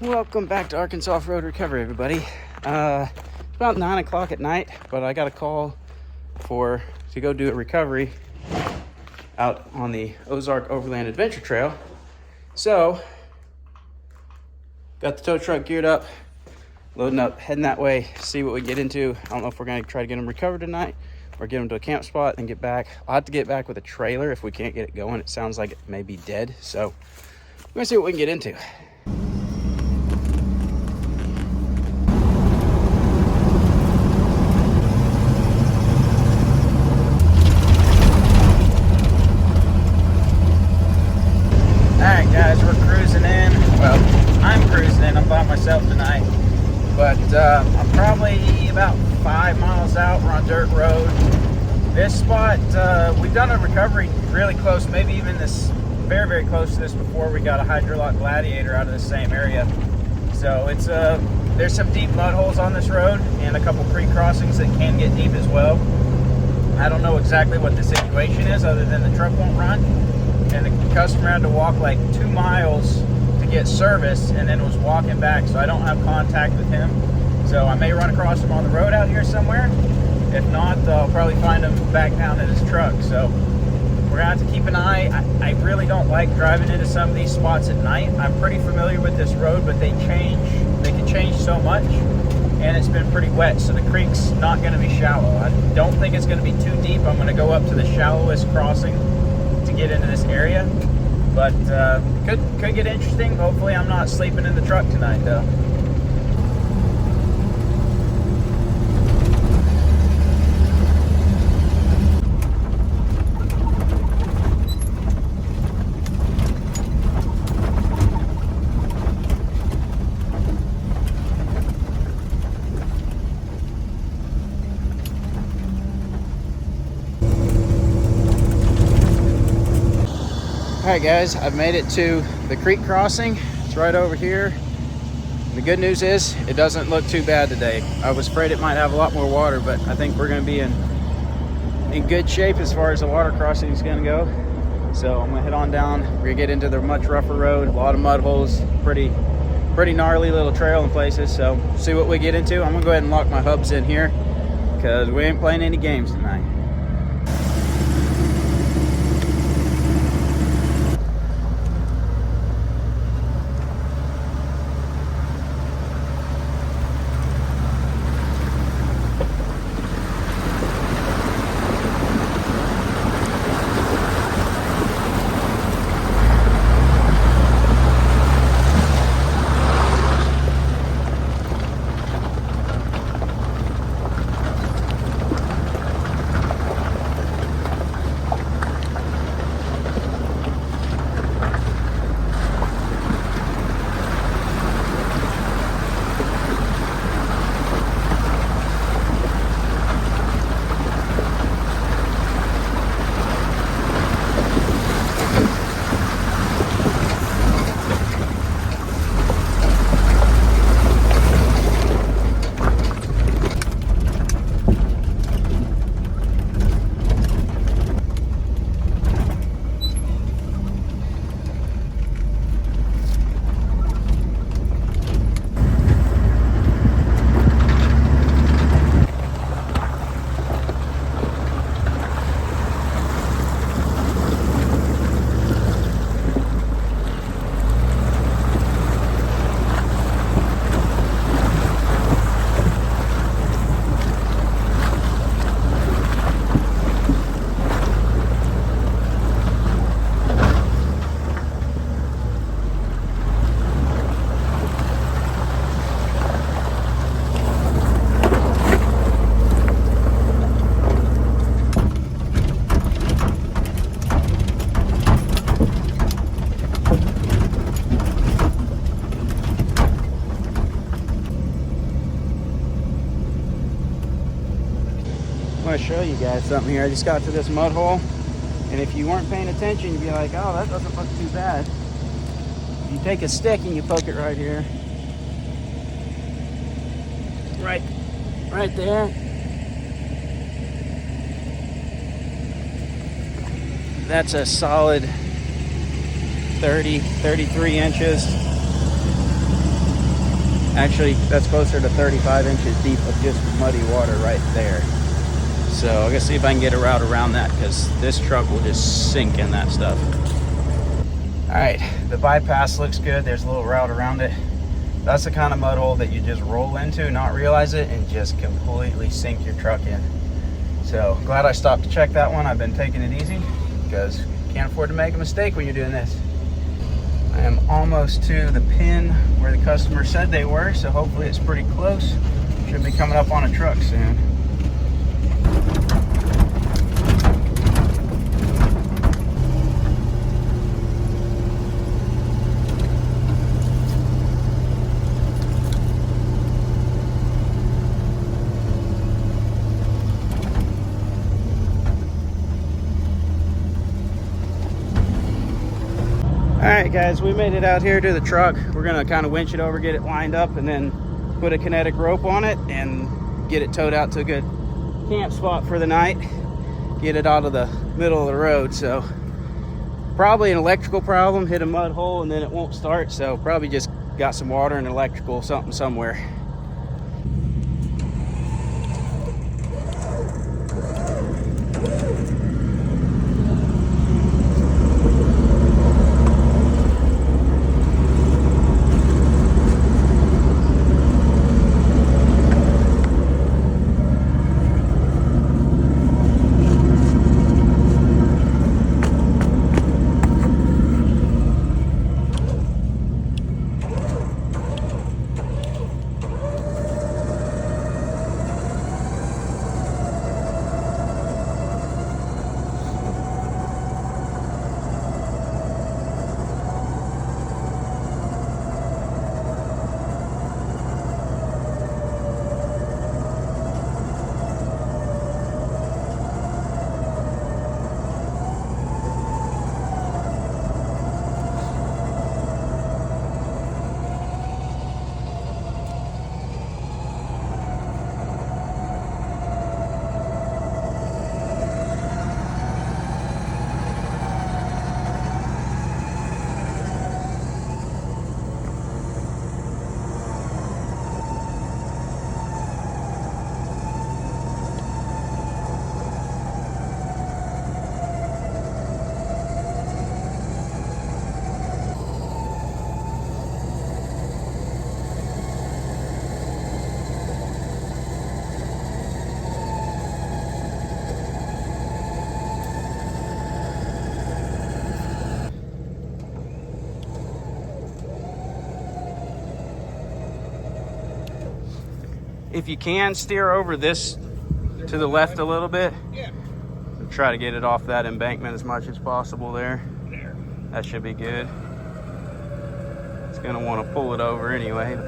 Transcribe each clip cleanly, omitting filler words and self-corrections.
Welcome back to Arkansas Road Recovery, everybody. It's about 9 o'clock at night, but I got a call to go do a recovery out on the Ozark Overland Adventure Trail. So, got the tow truck geared up, loading up, heading that way, see what we get into. I don't know if we're going to try to get them recovered tonight or get them to a camp spot and get back. I'll have to get back with a trailer if we can't get it going. It sounds like it may be dead, so we're going to see what we can get into. Alright guys, we're cruising in. Well, I'm cruising in. I'm by myself tonight. But I'm probably about 5 miles out. We're on dirt road. This spot, we've done a recovery really close, maybe even this very, very close to this before. We got a Hydrolock Gladiator out of the same area. So it's there's some deep mud holes on this road and a couple creek crossings that can get deep as well. I don't know exactly what the situation is other than the truck won't run. And the customer had to walk like 2 miles to get service and then was walking back, so I don't have contact with him. So I may run across him on the road out here somewhere. If not, I'll probably find him back down in his truck. So we're gonna have to keep an eye. I really don't like driving into some of these spots at night. I'm pretty familiar with this road, but they can change so much, and it's been pretty wet, so the creek's not gonna be shallow. I don't think it's gonna be too deep. I'm gonna go up to the shallowest crossing to get into this area, but could get interesting. Hopefully I'm not sleeping in the truck tonight though. Alright guys, I've made it to the creek crossing. It's right over here. The good news is it doesn't look too bad today. I was afraid it might have a lot more water, but I think we're going to be in good shape as far as the water crossing is going to go. So I'm going to head on down. We're going to get into the much rougher road, a lot of mud holes, pretty gnarly little trail in places. So see what we get into. I'm going to go ahead and lock my hubs in here because we ain't playing any games tonight. I want to show you guys something here. I just got to this mud hole, and if you weren't paying attention, you'd be like, oh, that doesn't look too bad. You take a stick and you poke it right here. Right there. That's a solid 33 inches. Actually, that's closer to 35 inches deep of just muddy water right there. So I'm gonna see if I can get a route around that, because this truck will just sink in that stuff. All right, the bypass looks good. There's a little route around it. That's the kind of mud hole that you just roll into, not realize it, and just completely sink your truck in. So glad I stopped to check that one. I've been taking it easy because you can't afford to make a mistake when you're doing this. I am almost to the pin where the customer said they were, so hopefully it's pretty close. Should be coming up on a truck soon. All right, guys, we made it out here to the truck. We're gonna kind of winch it over, get it lined up, and then put a kinetic rope on it and get it towed out to a good camp spot for the night. Get it out of the middle of the road. So probably an electrical problem, hit a mud hole and then it won't start. So probably just got some water and electrical something somewhere. If you can, steer over this to the left a little bit. And try to get it off that embankment as much as possible there. That should be good. It's going to want to pull it over anyway.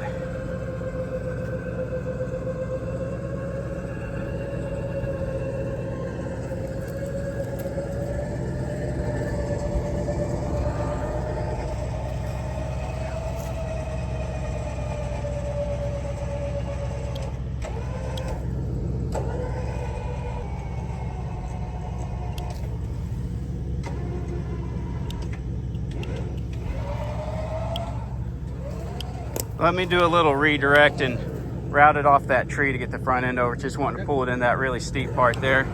Let me do a little redirect and route it off that tree to get the front end over. Just wanting to pull it in that really steep part there.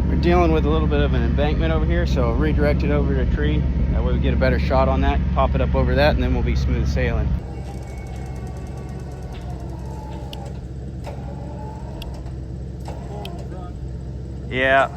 We're dealing with a little bit of an embankment over here, so I'll redirect it over to a tree. That way we get a better shot on that, pop it up over that, and then we'll be smooth sailing. Yeah.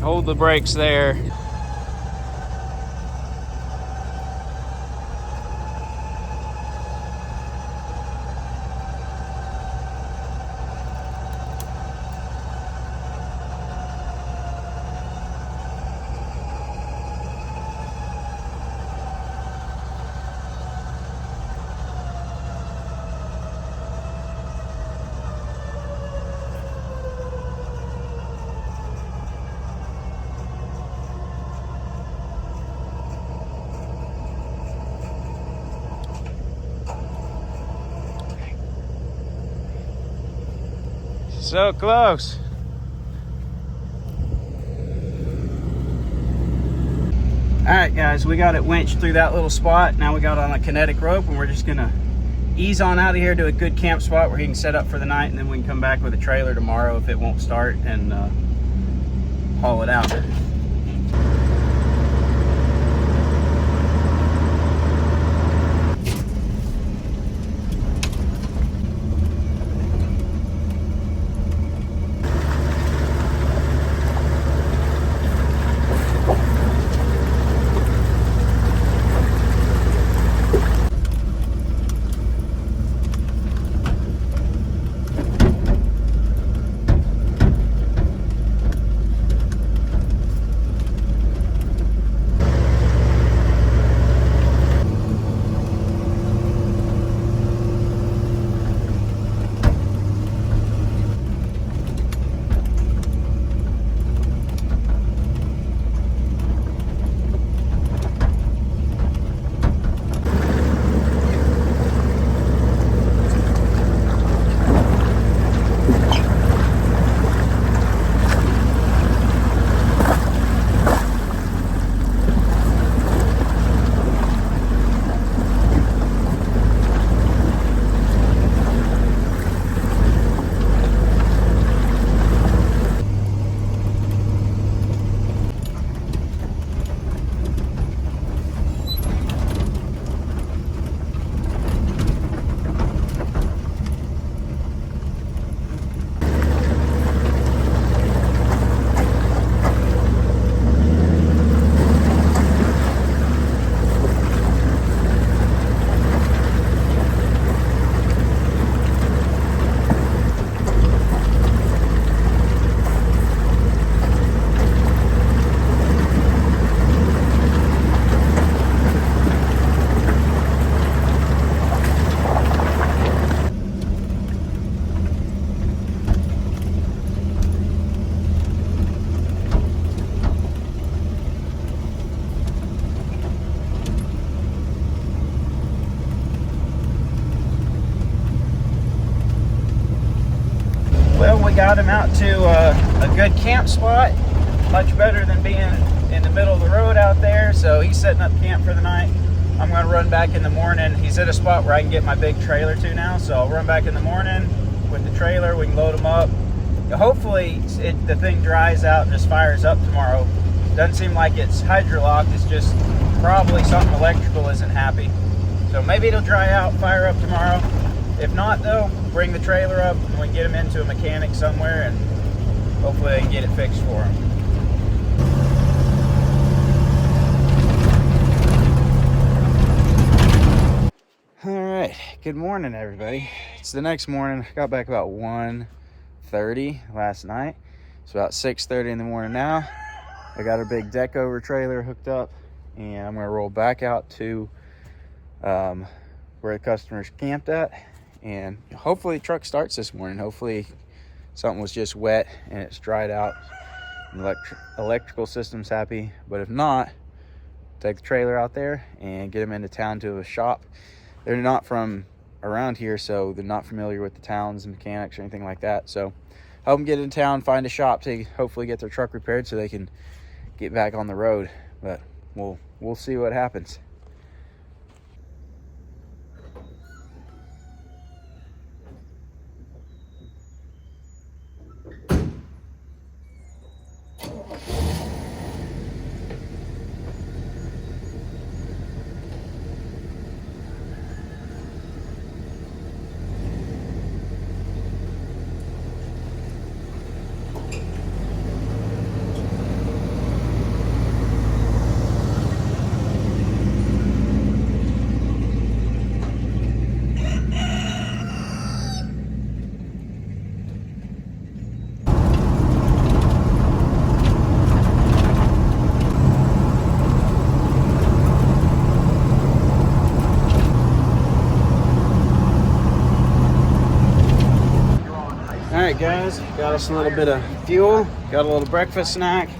Hold the brakes there. So close. All right, guys, we got it winched through that little spot. Now we got on a kinetic rope, and we're just gonna ease on out of here to a good camp spot where he can set up for the night, and then we can come back with a trailer tomorrow if it won't start and haul it out. Got him out to a good camp spot, much better than being in the middle of the road out there. So he's setting up camp for the night. I'm going to run back in the morning. He's at a spot where I can get my big trailer to now, so I'll run back in the morning with the trailer. We can load him up. Hopefully the thing dries out and just fires up tomorrow. Doesn't seem like it's hydrolocked. It's just probably something electrical isn't happy. So maybe it'll dry out, fire up tomorrow. If not, though, bring the trailer up and we can get him into a mechanic somewhere, and hopefully they can get it fixed for him. All right, good morning, everybody. It's the next morning. I got back about 1:30 last night. It's about 6:30 in the morning now. I got our big deck over trailer hooked up, and I'm gonna roll back out to where the customer's camped at. And hopefully the truck starts this morning. Hopefully something was just wet and it's dried out and the electrical system's happy. But if not, take the trailer out there and get them into town to a shop. They're not from around here, so they're not familiar with the towns and mechanics or anything like that. So help them get in town, find a shop to hopefully get their truck repaired so they can get back on the road. But we'll see what happens. Alright guys, got us a little bit of fuel, got a little breakfast snack,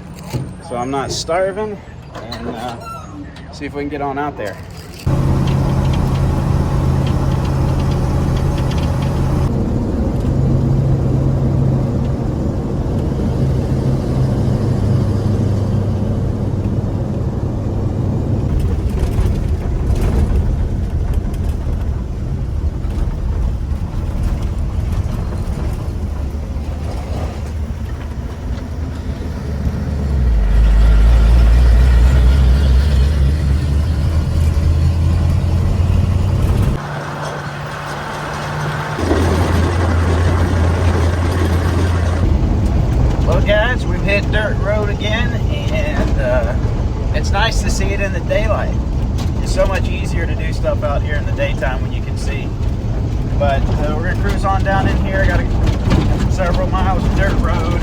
so I'm not starving, and see if we can get on out there. it's nice to see it in the daylight. It's so much easier to do stuff out here in the daytime when you can see. But we're gonna cruise on down in here. Got several miles of dirt road,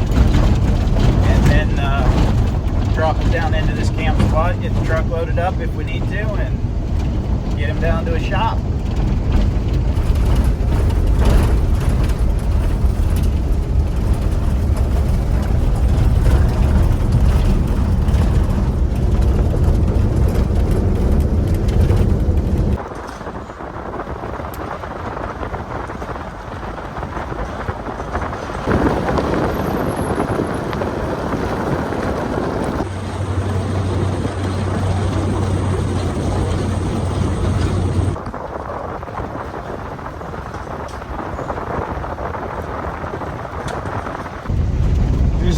and then drop it down into this camp spot, get the truck loaded up if we need to, and get him down to a shop.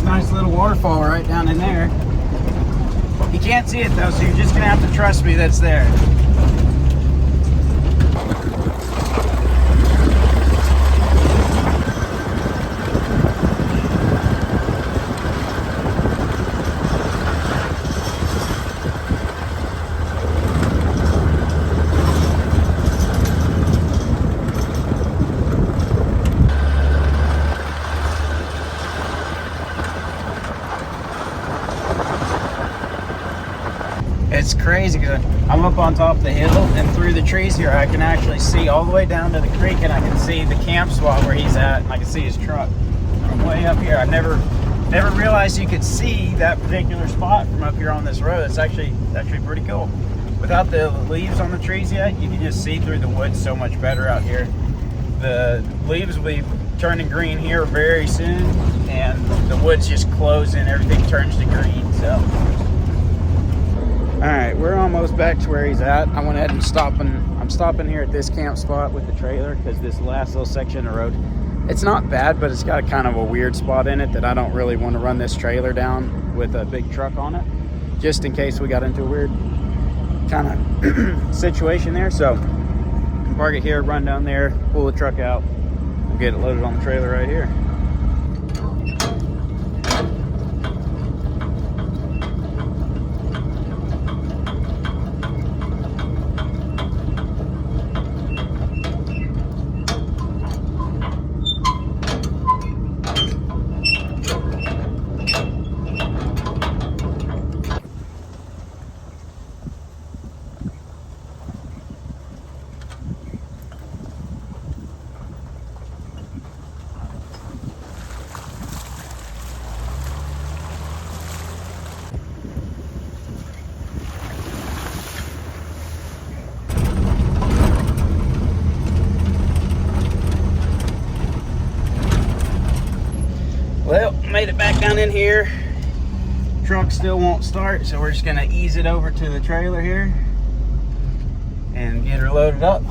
Nice little waterfall right down in there. You can't see it though, so you're just gonna have to trust me that's there. It's crazy because I'm up on top of the hill, and through the trees here I can actually see all the way down to the creek, and I can see the camp spot where he's at, and I can see his truck from way up here. I never realized you could see that particular spot from up here on this road. It's actually pretty cool. Without the leaves on the trees yet, you can just see through the woods so much better out here. The leaves will be turning green here very soon, and the woods just close and everything turns to green. So all right, we're almost back to where he's at. I went ahead and I'm stopping here at this camp spot with the trailer because this last little section of road, it's not bad, but it's got kind of a weird spot in it that I don't really want to run this trailer down with a big truck on it, just in case we got into a weird kind of situation there. So park it here, run down there, pull the truck out, we'll get it loaded on the trailer right here. Well, made it back down in here. Truck still won't start, so we're just gonna ease it over to the trailer here and get her loaded up.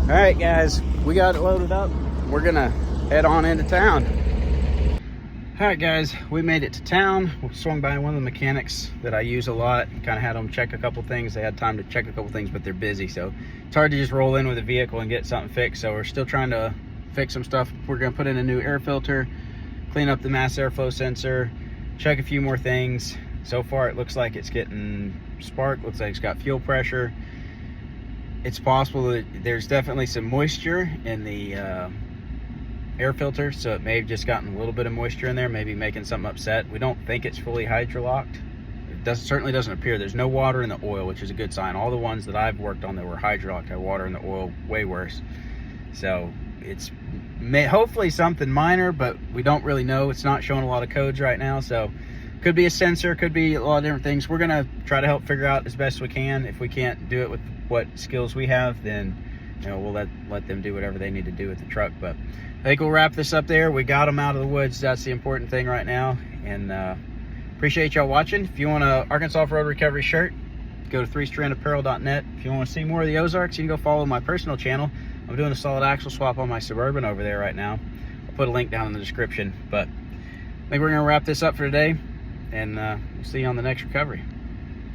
All right, guys, we got it loaded up. We're gonna head on into town. All right, guys, we made it to town. We swung by one of the mechanics that I use a lot. Kind of had them check a couple things. They had time to check a couple things, but they're busy, so it's hard to just roll in with a vehicle and get something fixed. So we're still trying to fix some stuff. We're gonna put in a new air filter, clean up the mass airflow sensor, check a few more things. So far, it looks like it's getting spark. Looks like it's got fuel pressure. It's possible that there's definitely some moisture in the air filter, so it may have just gotten a little bit of moisture in there, maybe making something upset. We don't think it's fully hydrolocked. It certainly doesn't appear. There's no water in the oil, which is a good sign. All the ones that I've worked on that were hydrolocked had water in the oil, way worse. So it's hopefully something minor, but we don't really know. It's not showing a lot of codes right now, so could be a sensor, could be a lot of different things. We're gonna try to help figure out as best we can. If we can't do it with what skills we have, then we'll let them do whatever they need to do with the truck. But I think we'll wrap this up there. We got them out of the woods. That's the important thing right now. And appreciate y'all watching. If you want a Arkansas Road Recovery shirt, go to 3strandapparel.net. If you want to see more of the Ozarks, you can go follow my personal channel. I'm doing a solid axle swap on my Suburban over there right now. I'll put a link down in the description. But I think we're going to wrap this up for today, and we'll see you on the next recovery.